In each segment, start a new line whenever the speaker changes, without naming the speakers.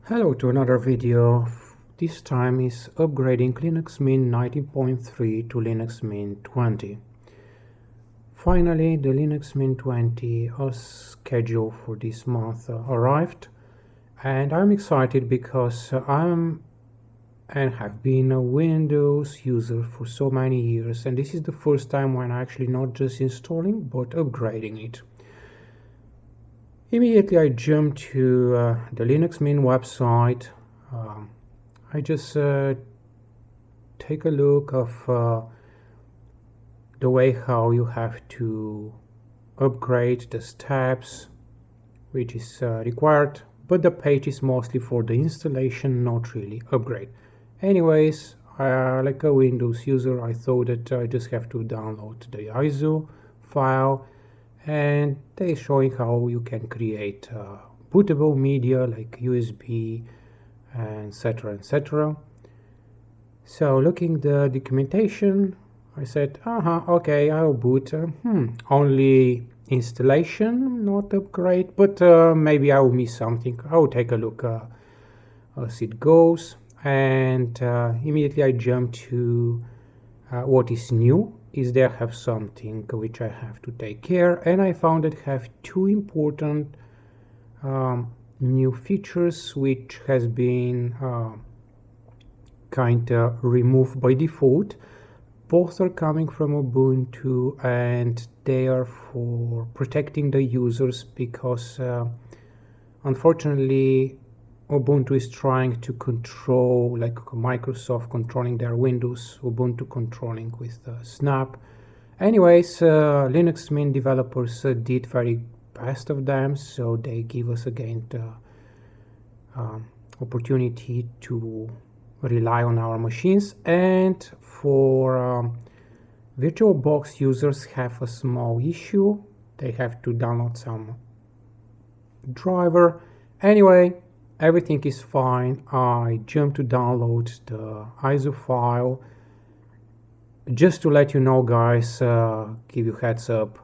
Hello to another video. This time is upgrading Linux Mint 19.3 to Linux Mint 20. Finally, the Linux Mint 20 as scheduled for this month arrived, and I'm excited because I'm and have been a Windows user for so many years, and this is the first time when I'm actually not just installing but upgrading it. Immediately I jumped to the Linux Mint website. I just take a look of the way how you have to upgrade the steps, which is required, but the page is mostly for the installation, not really upgrade. Anyways, like a Windows user, I thought that I just have to download the ISO file, and they're showing how you can create bootable media like USB, etc. etc. So looking the documentation, I said, okay, I'll boot. Only installation, not upgrade, but maybe I will miss something. I'll take a look as it goes. And immediately I jump to what is new. Is there have something which I have to take care, and I found that have two important new features which has been kind of removed by default. Both are coming from Ubuntu, and they are for protecting the users because unfortunately Ubuntu is trying to control, like Microsoft controlling their Windows, Ubuntu controlling with Snap. Anyways, Linux Mint developers did very best of them, so they give us again the opportunity to rely on our machines. And for VirtualBox users have a small issue. They have to download some driver. Anyway, everything is fine. I jump to download the ISO file. Just to let you know, guys, give you heads up,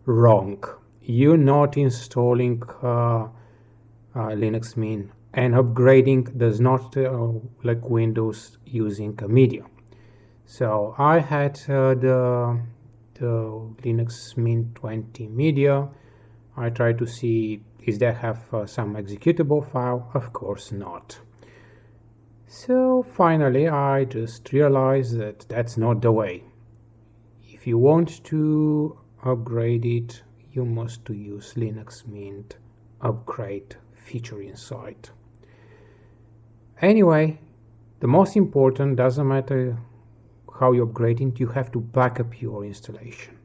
wrong. You're not installing Linux Mint, and upgrading does not like Windows using media. So I had the Linux Mint 20 media. I tried to see is there have some executable file. Of course not. So finally I just realized that that's not the way. If you want to upgrade it, you must to use Linux Mint upgrade feature inside. Anyway, the most important, doesn't matter how you upgrade it, you have to back up your installation.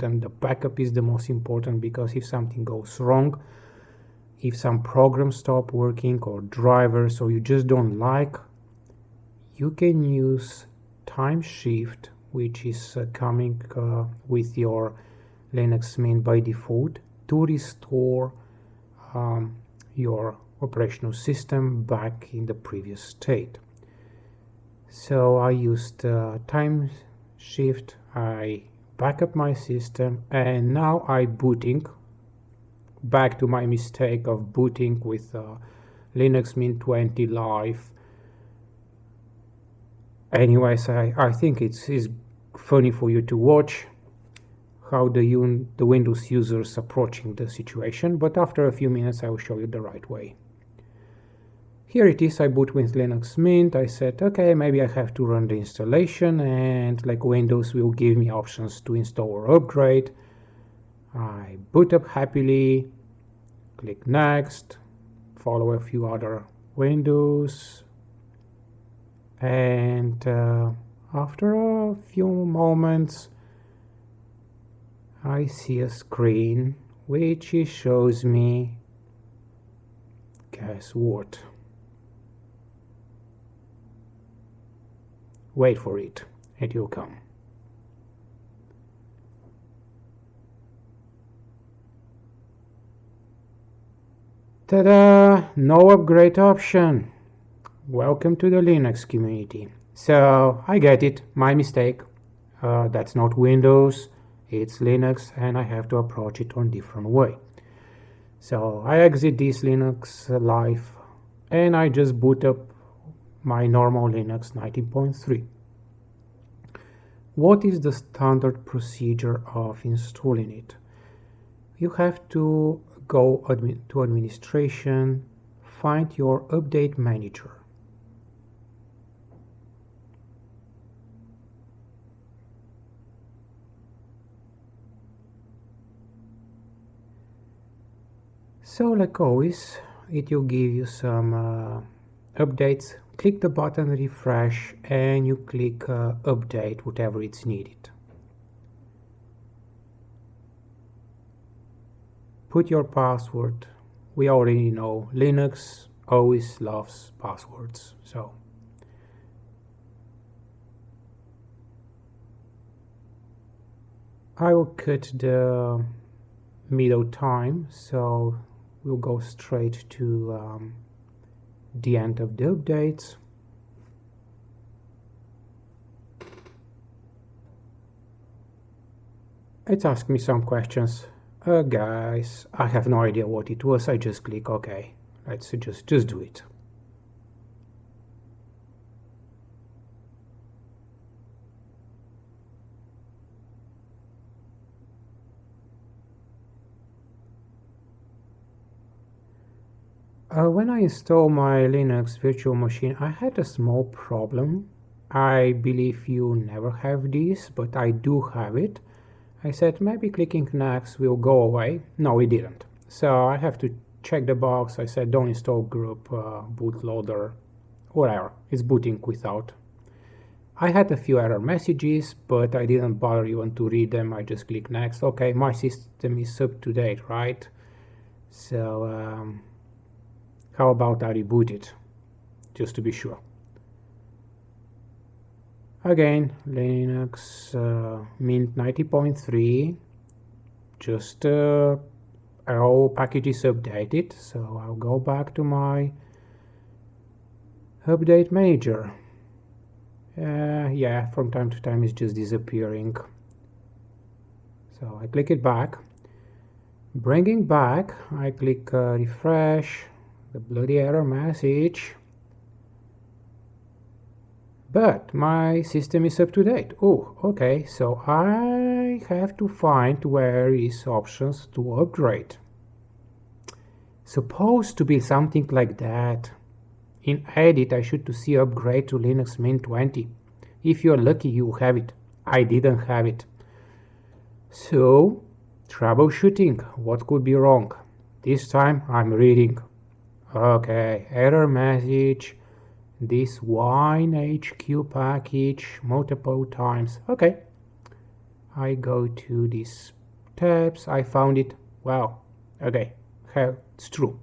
And the backup is the most important, because if something goes wrong, if some programs stop working or drivers or you just don't like, you can use Timeshift, which is coming with your Linux Mint by default, to restore your operational system back in the previous state. So I used Timeshift, I back up my system, and now I booting back to my mistake of booting with Linux Mint 20 live. Anyways, I think it's funny for you to watch how the Windows users approaching the situation, but after a few minutes I will show you the right way. Here it is. I boot with Linux Mint. I said, okay, maybe I have to run the installation, and like Windows will give me options to install or upgrade. I boot up happily, click next, follow a few other windows, and after a few moments I see a screen which shows me, guess what? Wait for it, it will come. Ta-da! No upgrade option. Welcome to the Linux community. So I get it, my mistake. That's not Windows, it's Linux, and I have to approach it on a different way. So I exit this Linux live and I just boot up my normal Linux 19.3. What is the standard procedure of installing it? You have to go to administration, find your update manager. So like always, it will give you some updates. Click the button refresh and you click update whatever it's needed. Put your password. We already know Linux always loves passwords. So I will cut the middle time, so we'll go straight to the end of the updates. It's asked me some questions. Guys, I have no idea what it was. I just click OK. Let's just do it. When I install my Linux virtual machine, I had a small problem. I believe you never have this, but I do have it. I said maybe clicking next will go away. No, it didn't. So I have to check the box. I said don't install group bootloader, whatever. It's booting without. I had a few error messages, but I didn't bother even to read them. I just click next. Okay, my system is up to date, right? So how about I reboot it, just to be sure. Again, Linux Mint 90.3, just all packages updated, so I'll go back to my update manager. Yeah, from time to time it's just disappearing. So I click it back. Bringing back, I click refresh, the bloody error message. But my system is up to date. Oh, okay, so I have to find where is options to upgrade. Supposed to be something like that. In edit, I should to see upgrade to Linux Mint 20. If you're lucky, you have it. I didn't have it. So, troubleshooting, what could be wrong? This time I'm reading. Okay, error message. This WineHQ package multiple times. Okay, I go to these tabs. I found it. Wow. Okay, it's true.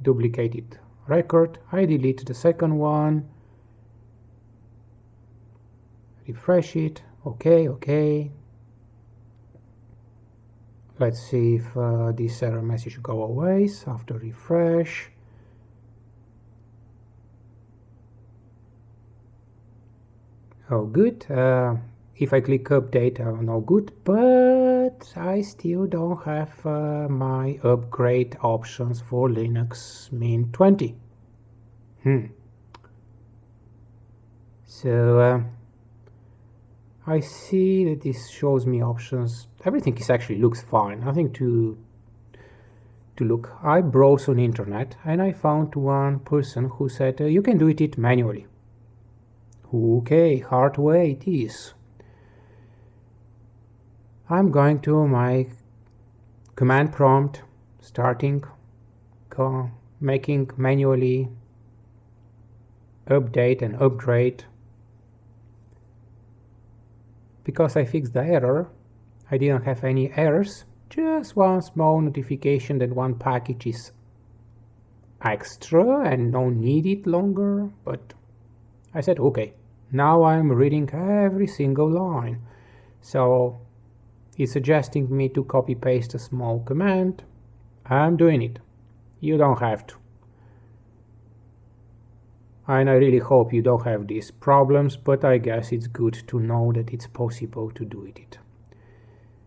Duplicated record. I delete the second one. Refresh it. Okay. Let's see if this error message go away after refresh. Oh, good. If I click update, no good, but I still don't have my upgrade options for Linux Mint 20. So I see that this shows me options. Everything is actually looks fine. Nothing to look. I browse on internet and I found one person who said you can do it manually. Okay, hard way it is. I'm going to my command prompt, starting, making manually update and upgrade. Because I fixed the error, I didn't have any errors, just one small notification that one package is extra and no need it longer, but I said okay. Now I'm reading every single line. So it's suggesting me to copy paste a small command. I'm doing it. You don't have to. And I really hope you don't have these problems, but I guess it's good to know that it's possible to do it.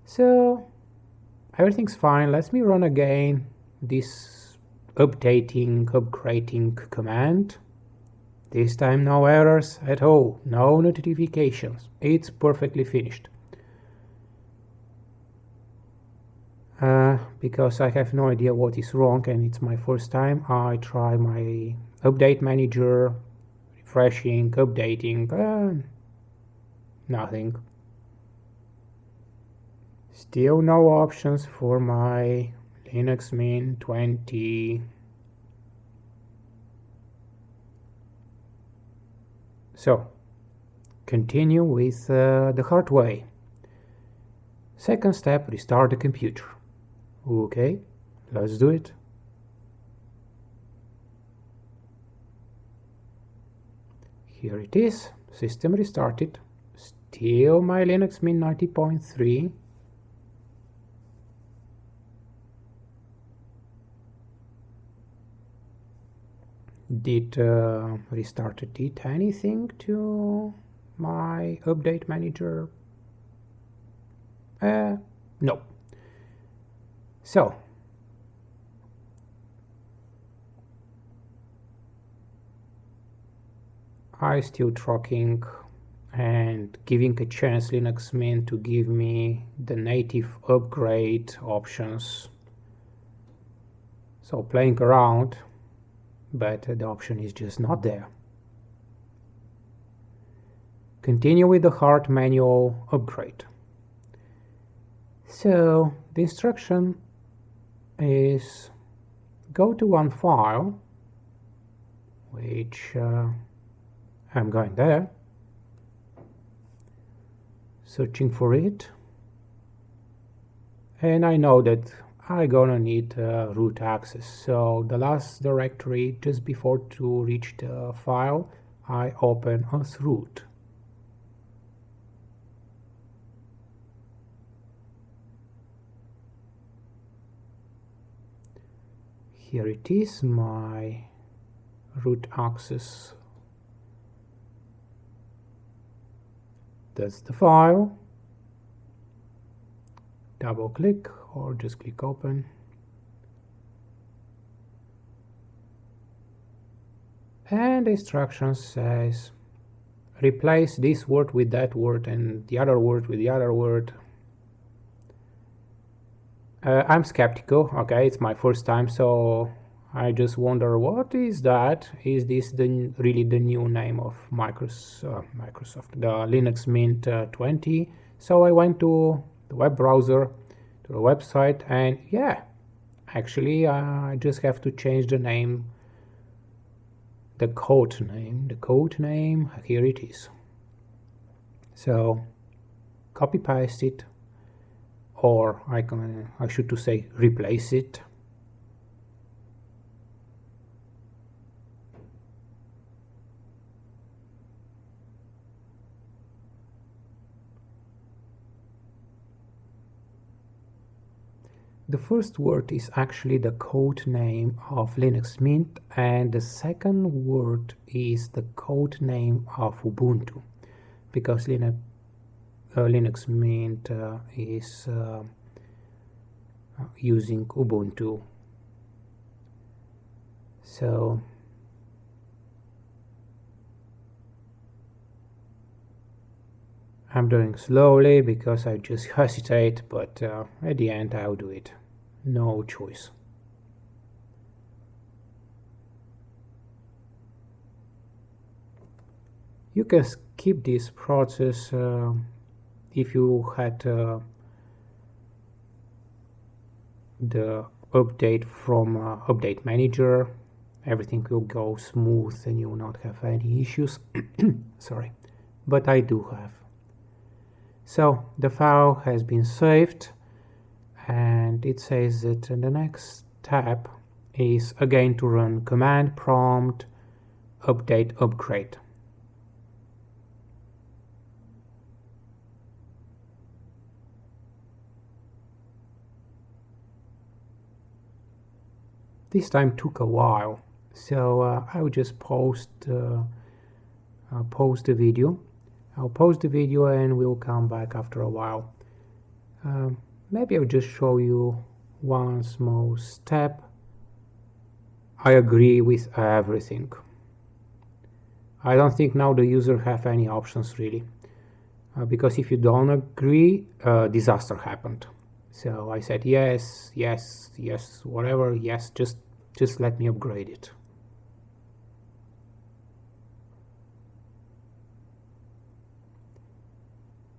So everything's fine. Let me run again. this upgrading command. This time no errors at all, no notifications. It's perfectly finished. Because I have no idea what is wrong and it's my first time, I try my update manager, refreshing, updating, nothing. Still no options for my Linux Mint 20. So, continue with the hard way. Second step, restart the computer. Okay, let's do it. Here it is, system restarted. Still my Linux Mint 90.3. Did restart did anything to my update manager? No. So I still tracking and giving a chance Linux Mint to give me the native upgrade options. So playing around, but the option is just not there. Continue with the hard manual upgrade. So the instruction is go to one file, which I'm going there, searching for it, and I know that I'm gonna need root access. So the last directory just before to reach the file, I open as root. Here it is, my root access. That's the file. Double click or just click open. And the instruction says replace this word with that word and the other word with the other word. I'm skeptical, okay, it's my first time, so I just wonder what is that? Is this really the new name of Microsoft, the Linux Mint 20? So I went to the web browser, to the website, and yeah, actually I just have to change the name, the code name, here it is. So copy paste it, or I should to say replace it. The first word is actually the code name of Linux Mint, and the second word is the code name of Ubuntu, because Linux Mint is using Ubuntu. So I'm doing slowly because I just hesitate, but at the end I'll do it. No choice. You can skip this process if you had the update from update manager. Everything will go smooth and you will not have any issues. Sorry, but I do have. So the file has been saved, and it says that the next step is again to run command prompt update upgrade. This time took a while, so I will just post the video. I'll post the video and we'll come back after a while. Maybe I'll just show you one small step I agree with everything. I don't think now the user have any options really, because if you don't agree, disaster happened. So I said yes, yes, yes, whatever, yes, just let me upgrade it.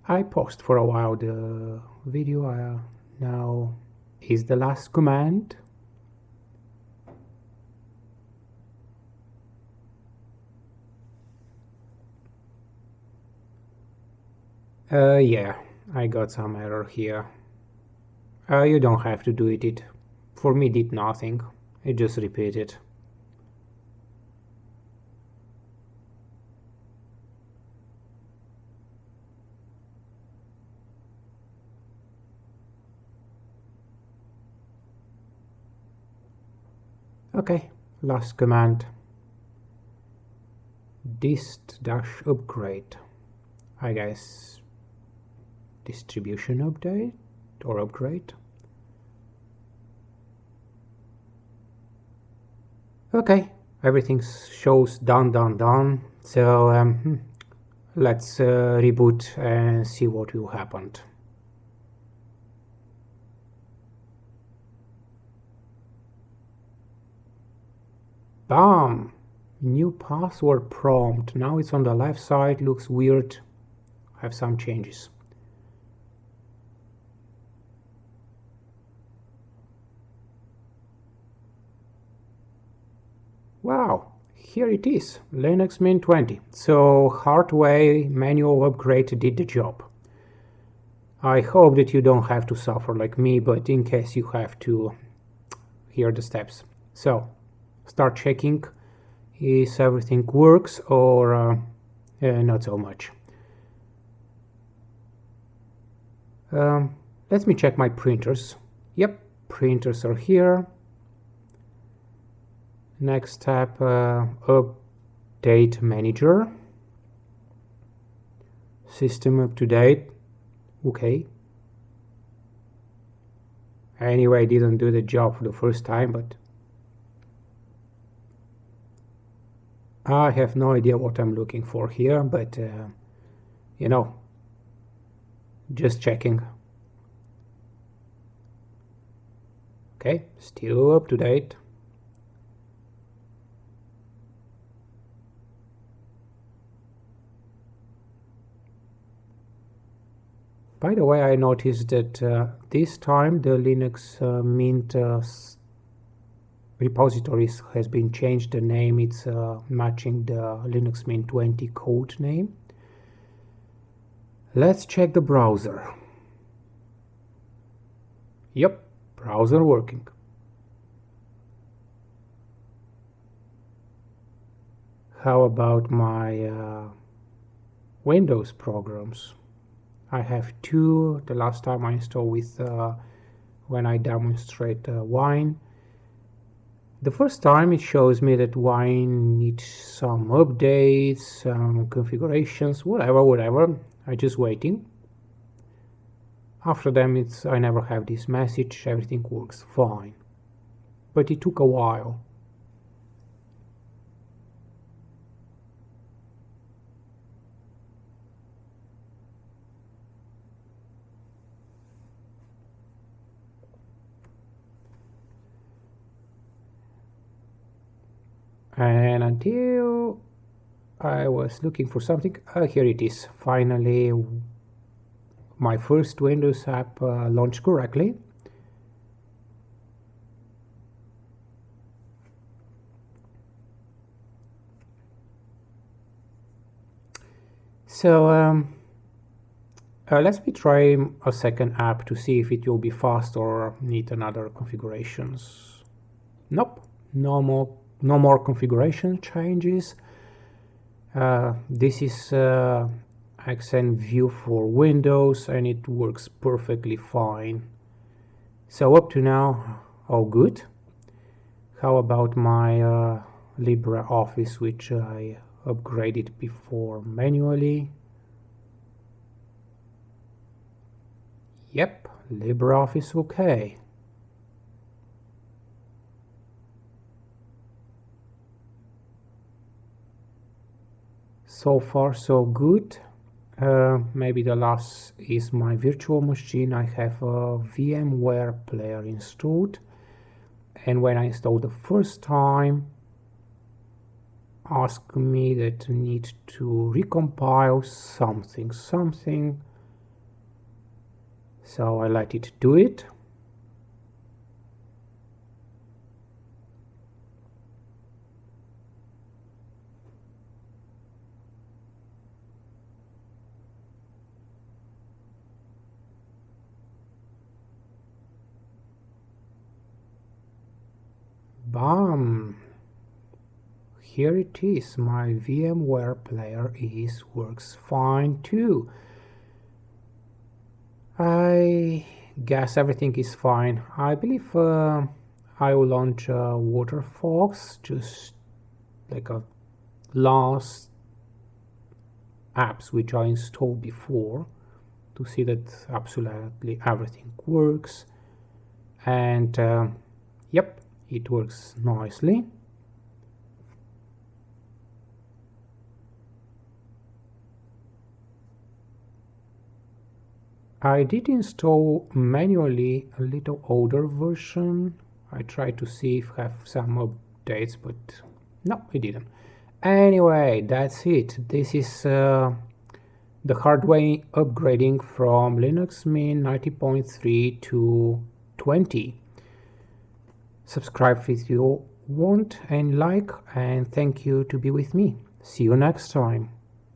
I paused for a while the video. Now is the last command. Yeah, I got some error here. You don't have to do it. It for me did nothing. It just repeated. Okay, last command. Dist-upgrade. I guess distribution update or upgrade. Okay, everything shows done. So let's reboot and see what will happen. Bam! New password prompt. Now it's on the left side, looks weird. Have some changes. Wow, here it is, Linux Mint 20. So hard way manual upgrade did the job. I hope that you don't have to suffer like me, but in case you have to, here are the steps. So start checking if everything works or not so much. Let me check my printers. Yep, printers are here. Next tab, update manager. System up to date. Okay. Anyway, didn't do the job the first time, but I have no idea what I'm looking for here, but you know, just checking. Okay, still up to date. By the way, I noticed that this time the Linux Mint repositories has been changed. The name it's matching the Linux Mint 20 code name. Let's check the browser. Yep, browser working. How about my Windows programs? I have two. The last time I installed with when I demonstrate Wine. The first time it shows me that Wine needs some updates, some configurations, whatever. I just waiting. After them, I never have this message. Everything works fine, but it took a while. And until I was looking for something, here it is. Finally, my first Windows app launched correctly. So let me try a second app to see if it will be fast or need another configurations. Nope, no more configuration changes. This is accent view for Windows and it works perfectly fine. So up to now, all good. How about my LibreOffice, which I upgraded before manually? Yep, LibreOffice okay. So far so good. Maybe the last is my virtual machine. I have a VMware player installed, and when I installed the first time, asked me that need to recompile something, so I let it do it. Bam! Here it is. My VMware player works fine too. I guess everything is fine. I believe I will launch Waterfox, just like a last apps which I installed before, to see that absolutely everything works. And yep, it works nicely. I did install manually a little older version. I tried to see if I have some updates, but no, it didn't. Anyway, that's it. This is the hard way upgrading from Linux Mint 90.3 to 20. Subscribe if you want and like, and thank you to be with me. See you next time.